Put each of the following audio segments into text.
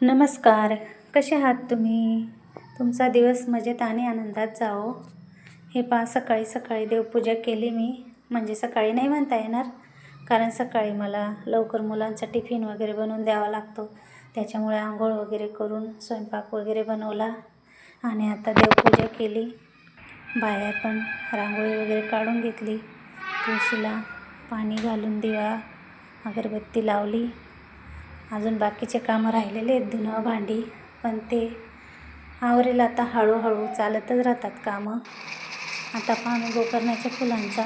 नमस्कार. कसे आहात तुम्ही? तुमचा दिवस मजेत आणि आनंदात जावो. हे पहा, सकाळी सकाळी देवपूजा केली मी. म्हणजे सकाळी नाही म्हणता येणार, कारण सकाळी मला लवकर मुलांचा टिफिन वगैरे बनवून द्यावा लागतो. त्याच्यामुळे आंघोळ वगैरे करून स्वयंपाक वगैरे बनवला आणि आता देवपूजा केली. बाहेर पण रांगोळी वगैरे काढून घेतली. तुळशीला पाणी घालून दिवा अगरबत्ती लावली. अजून बाकीचे कामं राहिलेले आहेत, धुणं भांडी, पण ते आवरेल आता. हळूहळू चालतच राहतात कामं. आता पाणी गोकर्णाच्या फुलांचा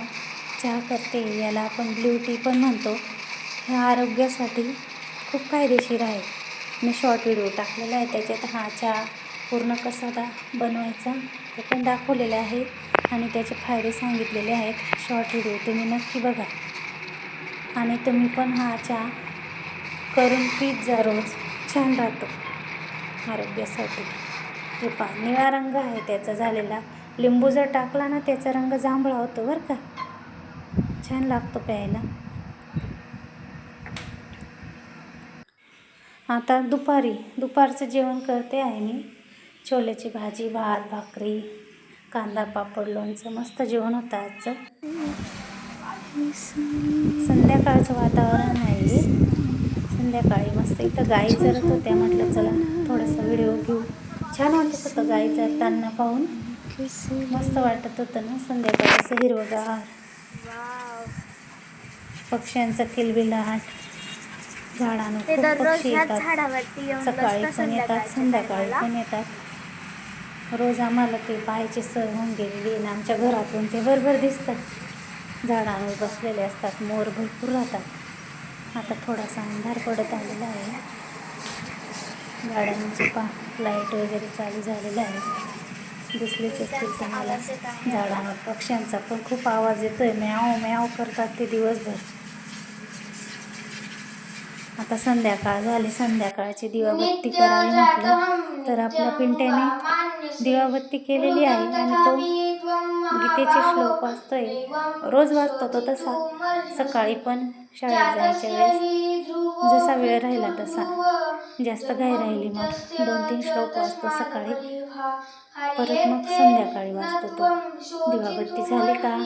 चहा करते. याला आपण ब्ल्यू टी पण म्हणतो. हे आरोग्यासाठी खूप फायदेशीर आहे. मी शॉर्ट व्हिडिओ टाकलेला आहे, त्याच्यात हा चहा पूर्ण कसा बनवायचा ते पण दाखवलेले आहे आणि त्याचे फायदे सांगितलेले आहेत. शॉर्ट व्हिडिओ तुम्ही नक्की बघा आणि तुम्ही पण हा चहा करून पीत जा रोज. छान राहतो आरोग्यासाठी. हे पहा, निळा रंग आहे त्याचा झालेला. लिंबू जर टाकला ना, त्याचा रंग जांभळा होतो बरं का. छान लागतो प्यायला. आता दुपारचं जेवण करते आहे मी. छोल्याची भाजी, भात, भाकरी, कांदा, पापड, लोणचं. मस्त जेवण होतं आजचं. संध्याकाळचं वातावरण आहे. संध्याकाळी मस्त इथं गाई चरत होत्या. म्हटलं चला थोडासा व्हिडिओ घेऊ. छान वाटत होतं गाई चरताना पाहून. मस्त वाटत होतं ना संध्याकाळचं हिरवगार, पक्ष्यांचं किलबिलाट, झाडांना खूप पक्षी येतात. सकाळी पण येतात, संध्याकाळी पण येतात. रोज आम्हाला ते पाहायची सवय होऊन गेलेली आहे. आमच्या घरातून ते बरोबर दिसतात. झाडांवर बसलेले असतात. मोर भरपूर राहतात. आता थोडासा अंधार पडत आलेला आहे. गाड्यांची लाईट वगैरे चालू झालेला आहे. दिसलेच असतील तुम्हाला. झाडांवर पक्ष्यांचा पण खूप आवाज येतोय. म्याव म्याव करतात ते दिवसभर. आता संध्याकाळ झाली. संध्याकाळची दिवाबत्ती करावी म्हटलं तर आपल्या पिंट्याने दिवाबत्ती केलेली आहे आणि तो गीतेचे श्लोक वाचतोय. रोज वाचतो तो तसा. सकाळी पण शाळेत जायच्या वेळेस जसा वेळ राहिला तसा. जास्त घाई राहिली मग 2-3 श्लोक वाचतो सकाळी. परत मग संध्याकाळी वाचतो तो. दिवाबत्ती झाली का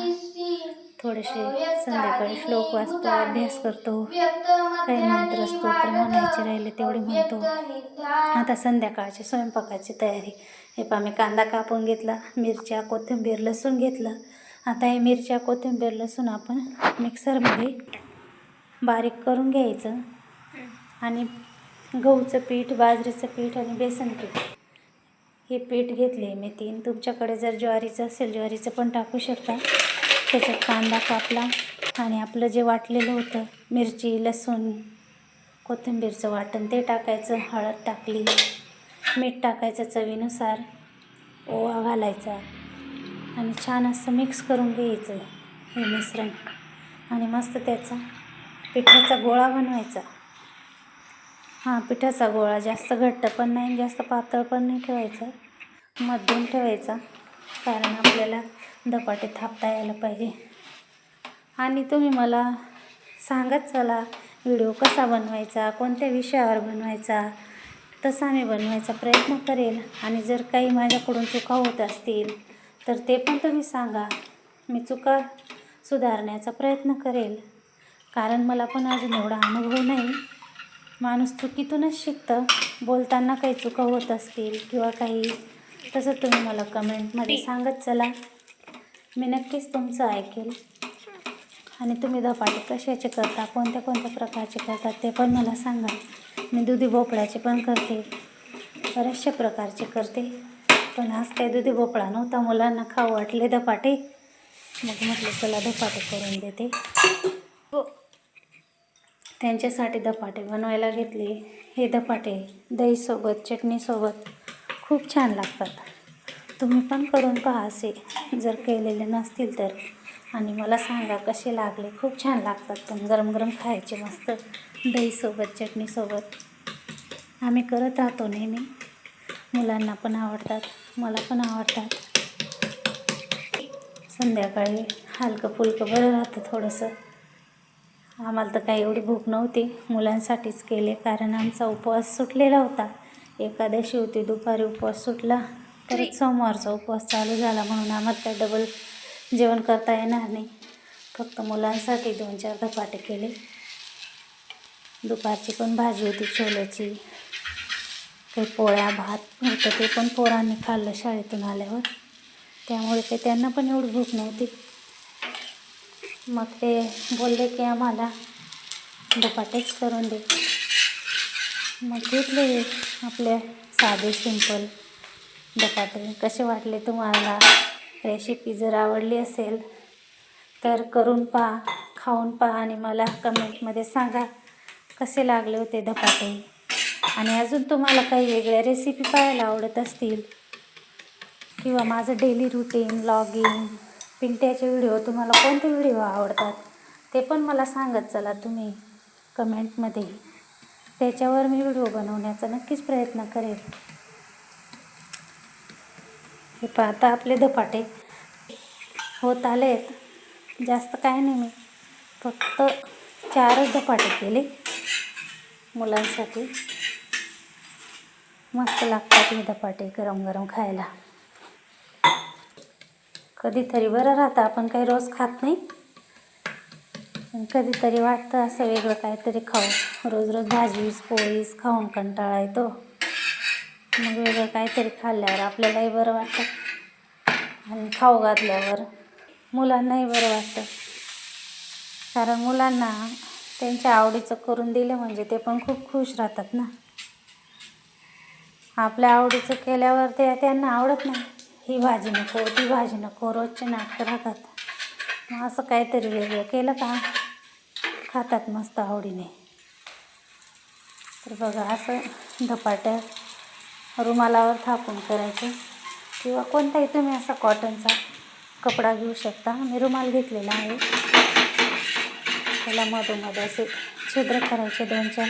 थोडेसे संध्याकाळी श्लोक वाचतो, अभ्यास करतो. काही मंत्र स्तोत्र म्हणायचे राहिले तेवढे म्हणतो. आता संध्याकाळची स्वयंपाकाची तयारी. हे पहा, मी कांदा कापून घेतला, मिरच्या, कोथिंबीर, लसूण घेतलं. आता हे मिरच्या, कोथिंबीर, लसूण आपण मिक्सरमध्ये बारीक करून घ्यायचं आणि गहूचं पीठ, बाजरीचं पीठ आणि बेसन पीठ हे पीठ घेतले मी 3. तुमच्याकडे जर ज्वारीचं असेल ज्वारीचं पण टाकू शकता. त्याच्यात कांदा कापला आणि आपलं जे वाटलेलं होतं मिरची, लसूण, कोथिंबीरचं वाटण ते टाकायचं. हळद टाकली, मीठ टाकायचं चवीनुसार, ओवा घालायचा आणि छान असं मिक्स करून घ्यायचं हे मिश्रण आणि मस्त त्याचा पिठाचा गोळा बनवायचा. पिठाचा गोळा जास्त घट्ट पण नाही, जास्त पातळ पण नाही ठेवायचा, मध्यम ठेवायचा, कारण आपल्याला धपाटे थापता यायला पाहिजे. आणि तुम्ही मला सांगत चला व्हिडिओ कसा बनवायचा, कोणत्या विषयावर बनवायचा, तसा मी बनवायचा प्रयत्न करेल. आणि जर काही माझ्याकडून चुका होत असतील तर ते पण तुम्ही सांगा. मी चुका सुधारण्याचा प्रयत्न करेल, कारण मला पण अजून एवढा अनुभव नाही. माणूस चुकीतूनच शिकतं. बोलताना काही चुका होत असतील किंवा काही, तसं तुम्ही मला कमेंटमध्ये सांगत चला. मी नक्कीच तुमचं ऐकेल. आणि तुम्ही धपाटे कशाचे करता, कोणत्या कोणत्या प्रकारचे करतात ते पण मला सांगा. मी दुधी भोपळ्याचे पण करते, बऱ्याचशा प्रकारचे करते. पण आज काही दुधी भोपळा नव्हता, मुलांना खाऊ वाटले धपाटे, मग म्हटलं चला धपाटे करून देते. त्यांच्यासाठी धपाटे बनवायला घेतले. हे धपाटे दहीसोबत, चटणीसोबत खूप छान लागतात. तुम्ही पण करून पहा असे जर केलेले नसतील तर, आणि मला सांगा कसे लागले. खूप छान लागतात पण गरम गरम खायचे मस्त दहीसोबत, चटणीसोबत. आम्ही करत राहतो नेहमी. मुलांना पण आवडतात, मला पण आवडतात. संध्याकाळी हलकं फुलकं बरं राहतं थोडंसं. आम्हाला तर काही एवढी भूक नव्हती, मुलांसाठीच केले, कारण आमचा उपवास सुटलेला होता. एकादशी होती, दुपारी उपवास सुटला, परत सोमवारचा उपवास चालू झाला, म्हणून आम्हाला काही डबल जेवण करता येणार नाही. फक्त मुलांसाठी 2-4 धपाटे केले. दुपारची पण भाजी होती छोल्याची, काही पोळ्या भात होतं, ते पण पोरांनी खाल्लं शाळेतून आल्यावर, त्यामुळे काही त्यांना पण एवढी भूक नव्हती. मग ते बोलले की आम्हाला धपाटेच करून दे. मग घेतले आपले साधे सिंपल धपाटे. कसे वाटले तुम्हाला? रेसिपी जर आवडली असेल तर करून पहा, खाऊन पहा आणि मला कमेंटमध्ये सांगा कसे लागले होते धपाटे. आणि अजून तुम्हाला काही वेगळ्या रेसिपी पाहायला आवडत असतील किंवा माझं डेली रुटीन, व्लॉगिंग, पिंट्याचे व्हिडिओ, तुम्हाला कोणते व्हिडिओ आवडतात ते पण मला सांगत चला तुम्ही कमेंटमध्ये. त्याच्यावर मी व्हिडिओ बनवण्याचा नक्कीच प्रयत्न करेल. हे पाहता आपले धपाटे होत आलेत. जास्त काय नाही, मी फक्त 4च धपाटे केले मुलांसाठी. मस्त लागतात हे धपाटे गरम गरम खायला. कधीतरी बरं राहतं, आपण काही रोज खात नाही, पण कधीतरी वाटतं असं वेगळं काहीतरी खाऊ. रोज रोज भाजीच पोळीच खाऊन कंटाळा येतो. मग वेगळं काहीतरी खाल्ल्यावर आपल्यालाही बरं वाटतं आणि खाऊ घातल्यावर मुलांनाही बरं वाटतं. कारण मुलांना त्यांच्या आवडीचं करून दिलं म्हणजे ते पण खूप खुश राहतात ना. आपल्या आवडीचं केल्यावर त्यांना आवडत नाही. ही भाजी नको, ती भाजी नको, रोजचे नाटकं राहतात. मग असं काहीतरी वेगळं केलं का खातात मस्त आवडीने. तर बघा, असं धपाट्या रुमालावर थापून करायचं किंवा कोणताही तुम्ही असा कॉटनचा कपडा घेऊ शकता. मी रुमाल घेतलेला आहे. त्याला मधोमध असे छिद्र करायचे 2-4,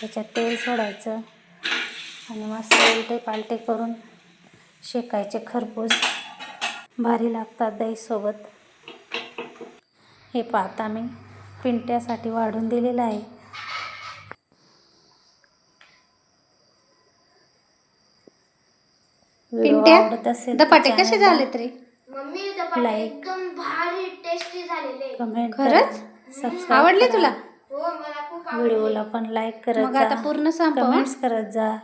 त्याच्यात तेल सोडायचं आणि मस्त उलटे पालटे करून शेकायचे. खरपूस भारी लागतात दहीसोबत. हे पाहता मी पिंट्यासाठी वाढून दिलेलं आहे. व्हिडिओ आवडत असेल धपाटे कसे झाले तरी? मम्मी धपाटे एकदम भारी टेस्टी झालेले. कमेंट खरंच सबस्क्राइब आवडले तुला? हो, मला खूप आवडले. व्हिडिओला पण लाईक करत मग जा, आता पूर्ण संपव. कमेंट्स करत जा.